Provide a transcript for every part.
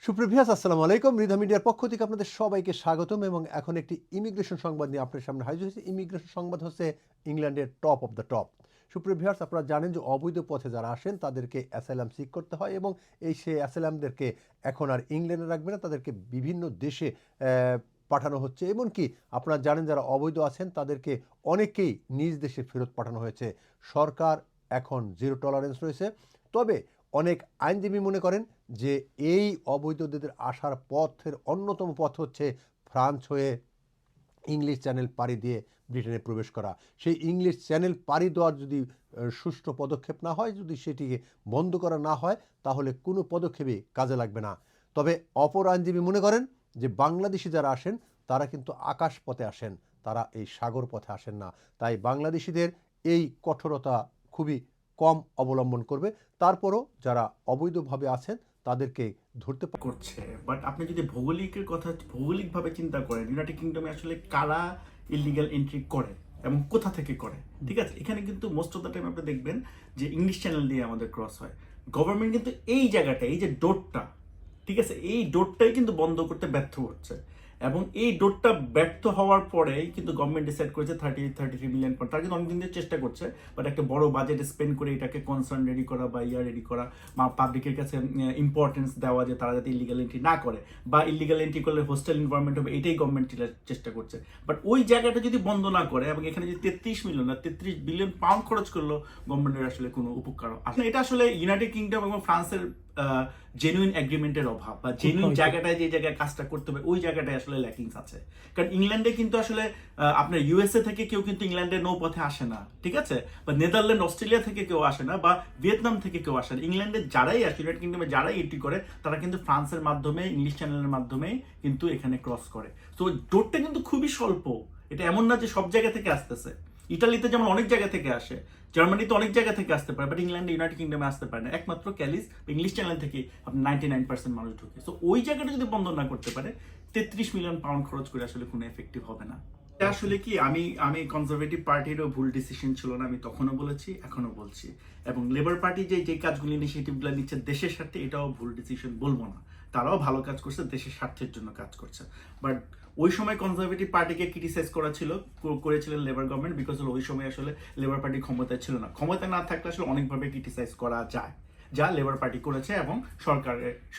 সুপ্রিয় ভিউয়ার্স, আসসালামু আলাইকুম। মৃধা মিডিয়ার পক্ষ থেকে আপনাদের সবাইকে স্বাগতম এবং এখন একটি ইমিগ্রেশন সংবাদ নিয়ে আপনার সামনে হাজির হয়েছে। ইমিগ্রেশন সংবাদ হচ্ছে ইংল্যান্ডের টপ অফ দ্য টপ। সুপ্রিয় ভিউয়ার্স, আপনারা জানেন যে অবৈধ পথে যারা আসেন তাদেরকে অ্যাসাইলাম সিক করতে হয় এবং সেই অ্যাসাইলামদেরকে এখন আর ইংল্যান্ডে রাখবে না, তাদেরকে বিভিন্ন দেশে পাঠানো হচ্ছে। এমনকি আপনারা জানেন যারা অবৈধ আছেন তাদেরকে অনেকেই নিজ দেশে ফেরত পাঠানো হয়েছে। সরকার এখন জিরো টলারেন্স রয়েছে। তবে অনেক আইনজীবী মনে করেন যে এই অবৈধদের আসার পথের অন্যতম পথ হচ্ছে ফ্রান্স হয়ে ইংলিশ চ্যানেল পাড়ি দিয়ে ব্রিটেনে প্রবেশ করা। সেই ইংলিশ চ্যানেল পাড়ি দেওয়ার যদি সুষ্ঠু পদক্ষেপ না হয়, যদি সেটিকে বন্ধ করা না হয়, তাহলে কোনো পদক্ষেপই কাজে লাগবে না। তবে অপর আইনজীবী মনে করেন যে বাংলাদেশি যারা আসেন তারা কিন্তু আকাশ পথে আসেন, তারা এই সাগর পথে আসেন না। তাই বাংলাদেশিদের এই কঠোরতা খুবই কম অবলম্বন করবে। তারপরও যারা অবৈধভাবে আছেন তাদেরকে ধরতে করছে। বাট আপনি যদি ভৌগোলিকভাবে চিন্তা করেন, ইউনাইটেড কিংডমে আসলে কারা ইলিগাল এন্ট্রি করে এবং কোথা থেকে করে, ঠিক আছে, এখানে কিন্তু মোস্ট অফ দ্য টাইম আপনি দেখবেন যে ইংলিশ চ্যানেল দিয়ে আমাদের ক্রস হয়। গভর্নমেন্ট কিন্তু এই জায়গাটা, এই যে ডোরটা, ঠিক আছে, এই ডোরটাই কিন্তু বন্ধ করতে ব্যর্থ হচ্ছে। এবং এই ডোরটা ব্যর্থ হওয়ার পরেই কিন্তু গভর্নমেন্ট ডিসাইড করেছে 33 মিলিয়ন পাউন্ড। তারা কিন্তু অনেকদিন ধরে চেষ্টা করছে, বাট একটা বড় বাজেট স্পেন্ড করে এটাকে কনসার্ন রেডি করা বা রেডি করা বা পাবলিকের কাছে ইম্পর্টেন্স দেওয়া যে তারা যাতে ইলিগাল এন্ট্রি না করে বা ইলিগাল এন্ট্রি করলে হোস্টেল এনভায়রনমেন্ট হবে, এটাই গভর্নমেন্ট চেষ্টা করছে। বাট ওই জায়গাটা যদি বন্ধ না করে এবং এখানে যদি 33 বিলিয়ন পাউন্ড খরচ করলো, গভর্নমেন্টের আসলে কোনো উপকার আসলে এটা আসলে ইউনাইটেড কিংডম এবং ফ্রান্সের জেনুইন এগ্রিমেন্টের অভাব বা জেনুইন জায়গাটায় যে জায়গায় কাজটা করতে হবে ওই জায়গাটায় আসলে ল্যাকিংস আছে। কারণ ইংল্যান্ডে কিন্তু আসলে আপনার ইউএসএ থেকে কেউ কিন্তু ইংল্যান্ডের নৌপথে আসে না, ঠিক আছে, বা নেদারল্যান্ড অস্ট্রেলিয়া থেকে কেউ আসে না বা ভিয়েতনাম থেকে কেউ আসে না। ইংল্যান্ডে যারাই আসে, ইউনাইটেড কিংডমে যারাই এন্ট্রি করে, তারা কিন্তু ফ্রান্সের মাধ্যমে, ইংলিশ চ্যানেলের মাধ্যমে কিন্তু এখানে ক্রস করে। তো ডোরটা কিন্তু খুবই স্বল্প। এটা এমন না যে সব জায়গা থেকে আসতেছে। ইটালিতে যেমন অনেক জায়গা থেকে আসে, জার্মানিতে অনেক জায়গা থেকে আসতে পারে, বাট ইংল্যান্ডে, ইউনাইটেড কিংডমে আসতে পারে না। একমাত্র ক্যালিস ইংলিশ চ্যানেল থেকে আপনি 99% মানুষ ঢুকে। তো ওই জায়গাটা যদি বন্ধ না করতে পারে, 33 মিলিয়ন পাউন্ড খরচ করে আসলে কোনো এফেক্টিভ হবে না। আসলে কি আমি কনজারভেটিভ পার্টিরও ভুল ডিসিশন ছিল না, আমি তখনও বলেছি, এখনো বলছি। এবং লেবার পার্টি যে কাজগুলো, ইনিশিয়েটিভগুলো নিচ্ছে দেশের স্বার্থে, এটাও ভুল ডিসিশন বলবো না। তারাও ভালো কাজ করছে, দেশের স্বার্থের জন্য কাজ করছে। বাট ওই সময় কনজারভেটিভ পার্টিকে ক্রিটিসাইজ করেছিলেন লেবার গভর্নমেন্ট, বিকজ ওই সময় আসলে লেবার পার্টি ক্ষমতায় ছিল না। ক্ষমতা না থাকলে আসলে অনেকভাবে ক্রিটিসাইজ করা যায়, যা লেবার পার্টি করেছে এবং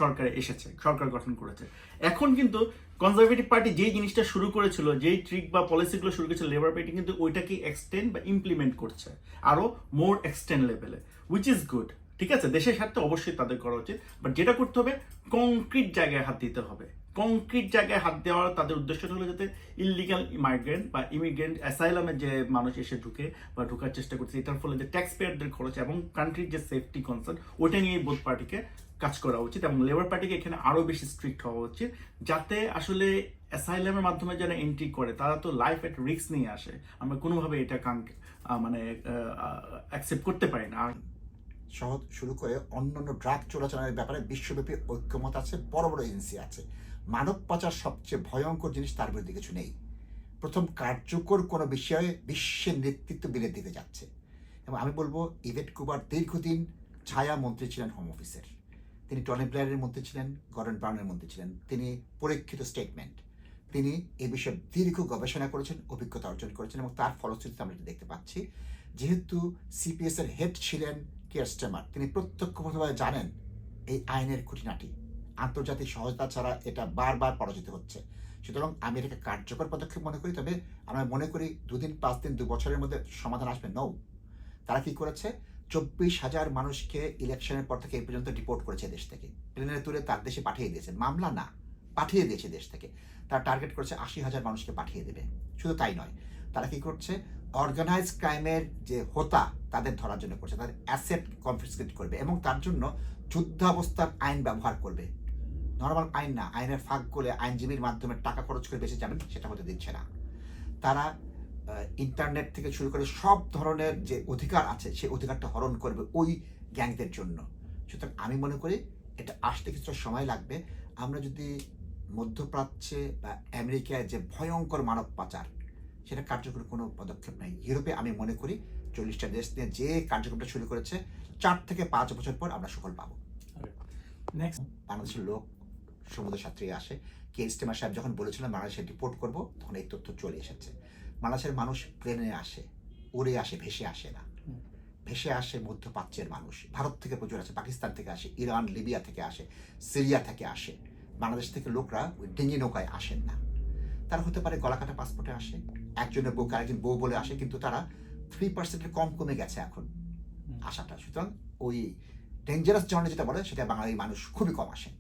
সরকারে এসেছে, সরকার গঠন করেছে। এখন কিন্তু কনজারভেটিভ পার্টি যেই জিনিসটা শুরু করেছিল, যেই ট্রিক বা পলিসিগুলো শুরু করেছিল, লেবার পার্টি কিন্তু ওইটাকে এক্সটেন্ড বা ইমপ্লিমেন্ট করছে আরো মোর এক্সটেন্ড লেভেলে, উইচ ইজ গুড। ঠিক আছে, দেশের স্বার্থে অবশ্যই তাদের করা উচিত, বাট যেটা করতে হবে, কংক্রিট জায়গায় হাত দিতে হবে। কংক্রিট জায়গায় হাত দেওয়ার তাদের উদ্দেশ্যটা হলো যাতে ইলিগাল মাইগ্রেন্ট বা ইমিগ্রেন্ট অ্যাসাইলামের যে মানুষ এসে ঢুকে বা ঢোকার চেষ্টা করছে, এটার ফলে যে ট্যাক্স পেয়ারদের খরচ এবং কান্ট্রির যে সেফটি কনসার্ন, ওটা নিয়ে বোথ পার্টিকে কাজ করা উচিত এবং লেবার পার্টিকে এখানে আরো বেশি স্ট্রিক্ট হওয়া উচিত, যাতে আসলে অ্যাসাইলামের মাধ্যমে যারা এন্ট্রি করে তারা তো লাইফ এট রিস্ক নিয়ে আসে। আমরা কোনোভাবে এটা মানে অ্যাকসেপ্ট করতে পারি না। শহর শুরু করে অন্যান্য ড্রাগ চোরাচালানের ব্যাপারে বিশ্বব্যাপী ঐক্যমত আছে, বড় বড় এজেন্সি আছে। মানব পাচার সবচেয়ে ভয়ঙ্কর জিনিস, তার বিরুদ্ধে কিছু নেই। প্রথম কার্যকর কোনো বিষয়ে বিশ্বের নেতৃত্ব বিলের দিকে যাচ্ছে। এবং আমি বলবো, ইভেট কুবার দীর্ঘদিন ছায়া মন্ত্রী ছিলেন হোম অফিসের। তিনি টনি ব্লেয়ারের মধ্যে ছিলেন, গর্ডন ব্রাউনের মধ্যে ছিলেন। তিনি পরীক্ষিত স্টেটমেন্ট, তিনি এ বিষয়ে দীর্ঘ গবেষণা করেছেন, অভিজ্ঞতা অর্জন করেছেন এবং তার ফলশ্রুতিতে আমরা এটা দেখতে পাচ্ছি। যেহেতু সিপিএস এর হেড ছিলেন কিয়ার স্টারমার, তিনি প্রত্যক্ষভাবে জানেন এই আইনের খুঁটিনাটি। আন্তর্জাতিক সহায়তা ছাড়া এটা বারবার পরাজিত হচ্ছে। সুতরাং আমি এটাকে কার্যকর পদক্ষেপ মনে করি। তবে আমরা মনে করি 2 দিন 5 দিন 2 বছরের মধ্যে সমাধান আসবে। নৌ তারা কি করেছে, 24,000 মানুষকে ইলেকশনের পর থেকে এই পর্যন্ত ডিপোর্ট করেছে দেশ থেকে, প্লেনে তুলে তার দেশে পাঠিয়ে দিয়েছে। মামলা না, পাঠিয়ে দিয়েছে দেশ থেকে। তারা টার্গেট করেছে 80,000 মানুষকে পাঠিয়ে দেবে। শুধু তাই নয়, তারা কি করছে, অর্গানাইজ ক্রাইমের যে হোতা তাদের ধরার জন্য করছে, তাদের অ্যাসেট কনফিসকেট করবে এবং তার জন্য যুদ্ধাবস্থার আইন ব্যবহার করবে। নর্মাল আইন না, আইনের ফাঁক গলে আইনজীবীর মাধ্যমে টাকা খরচ করে বেঁচে যাবেন, সেটা হতে দিচ্ছে না। তারা ইন্টারনেট থেকে শুরু করে সব ধরনের যে অধিকার আছে সেই অধিকারটা হরণ করবে ওই গ্যাংদের জন্য। সুতরাং আমি মনে করি এটা আসতে কিছুটা সময় লাগবে। আমরা যদি মধ্যপ্রাচ্যে বা আমেরিকায় যে ভয়ঙ্কর মানব পাচার, সেটা কার্যকর কোনো পদক্ষেপ নেই। ইউরোপে আমি মনে করি 40টা দেশ নিয়ে যে কার্যক্রমটা শুরু করেছে, 4 থেকে 5 বছর পর আমরা সুফল পাবো। নেক্সট, বাংলাদেশের লোক সমুদ্র সাঁতরিয়ে আসে। কে ইস্তেমার সাহেব যখন বলেছিলেন বাংলাদেশে ডিপোর্ট করব, তখন এই তথ্য চলে এসেছে। বাংলাদেশের মানুষ প্লেনে আসে, উড়ে আসে, ভেসে আসে না। ভেসে আসে মধ্যপ্রাচ্যের মানুষ, ভারত থেকে প্রচুর আসে, পাকিস্তান থেকে আসে, ইরান লিবিয়া থেকে আসে, সিরিয়া থেকে আসে। বাংলাদেশ থেকে লোকরা ওই ডিঙি নৌকায় আসেন না। তারা হতে পারে গলাকাটা পাসপোর্টে আসে, একজনের বউকে আরেকজন বউ বলে আসে, কিন্তু তারা 3% কম কমে গেছে এখন আসাটা। সুতরাং ওই ডেঞ্জারাস জার্নি যেটা বলে সেটা বাঙালি মানুষ খুবই কম আসে।